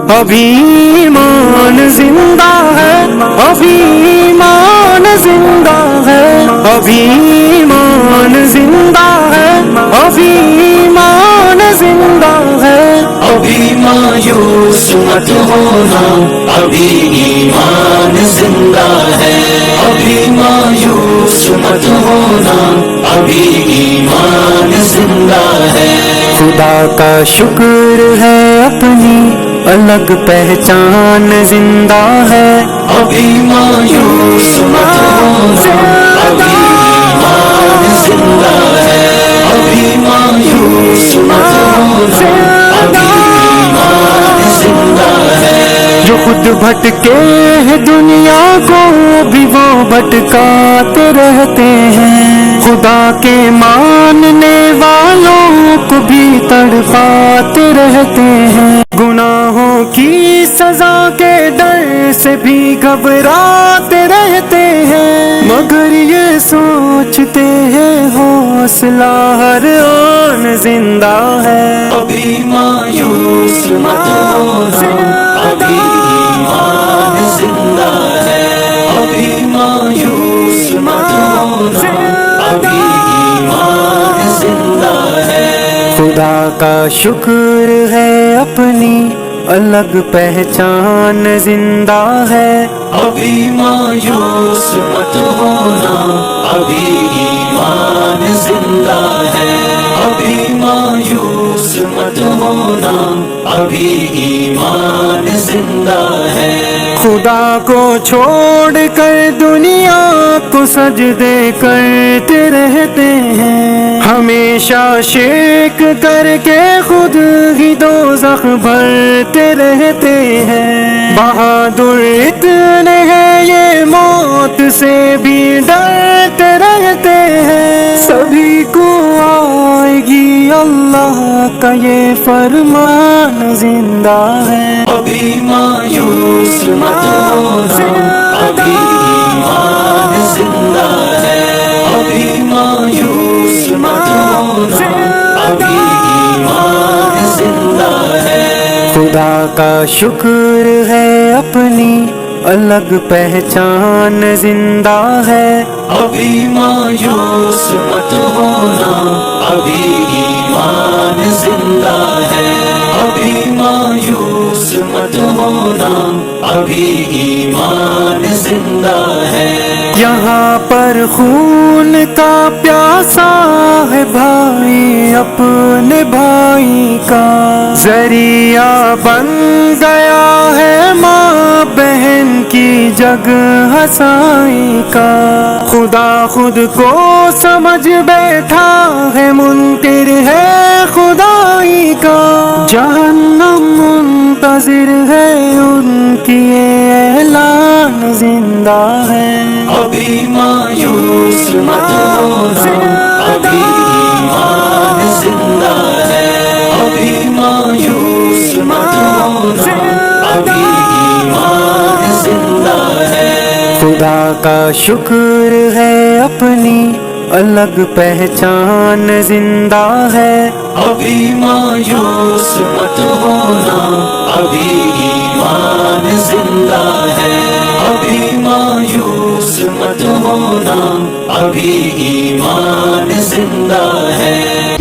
ابھی ایمان زندہ ہے، ابھی ایمان زندہ ہے، ابھی ایمان زندہ ہے، ابھی ایمان زندہ ہے۔ ابھی مایوس مت ہونا، ابھی ایمان زندہ ہے۔ ابھی مایوس مت ہونا، ابھی ایمان زندہ ہے۔ خدا کا شکر ہے اپنی الگ پہچان زندہ ہے۔ ابھی مایوس مت ہونا، ابھی ایمان زندہ ہے۔ ابھی مایوس مت ہونا، ابھی ایمان زندہ ہے۔ جو خود بھٹکے ہیں دنیا کو بھی وہ بھٹکاتے رہتے ہیں، خدا کے ماننے والوں کو بھی تڑپاتے رہتے ہیں، گناہوں کی سزا کے ڈر سے بھی گھبراتے رہتے ہیں، مگر یہ سوچتے ہیں حوصلہ ہر آن زندہ ہے۔ ابھی مایوس مت ہونا، ابھی ایمان زندہ ہے۔ ابھی مایوس مت ہونا، ابھی ایمان زندہ ہے۔ خدا کا شکر ہے اپنی الگ پہچان زندہ ہے۔ ابھی مایوس مت ہونا، ابھی ایمان زندہ ہے۔ ابھی مایوس مت ہونا، ابھی ایمان زندہ ہے۔ خدا کو چھوڑ کر دنیا کو سجدے کرتے رہتے ہیں، ہمیشہ شرک کر کے خود ہی دوزخ بھرتے رہتے ہیں، بہادر اتنے ہیں یہ موت سے بھی ڈرتے رہتے ہیں، سبھی کو آئے گی اللہ کا یہ فرمان زندہ ہے۔ ابھی مایوس مت ہونا، ابھی ایمان زندہ ہے۔ ابھی مایوس مت ہونا، ابھی ایمان زندہ ہے۔ خدا کا شکر ہے اپنی الگ پہچان زندہ ہے۔ ابھی مایوس مت ہونا، ابھی ایمان زندہ ہے۔ ابھی مایوس مت ہونا، ابھی ایمان زندہ ہے۔ یہاں پر خون کا پیاسا ہے بھائی اپنے بھائی کا، ذریعہ بن گیا ہے ماں بہن کی جگ ہنسائی کا، خدا خود کو سمجھ بیٹھا ہے منکر ہے خدائی کا، جہنم منتظر ہے ان کی اعلان زندہ ہے۔ ابھی مایوس مت ہونا، ابھی ایمان زندہ ہے۔ ابھی مایوس مت ہونا، ابھی ایمان زندہ ہے۔ خدا کا شکر ہے اپنی الگ پہچان زندہ ہے۔ ابھی مایوس مت ہونا، ابھی ایمان زندہ ہے۔ ابھی مایوس مت ہونا، ابھی ایمان زندہ ہے۔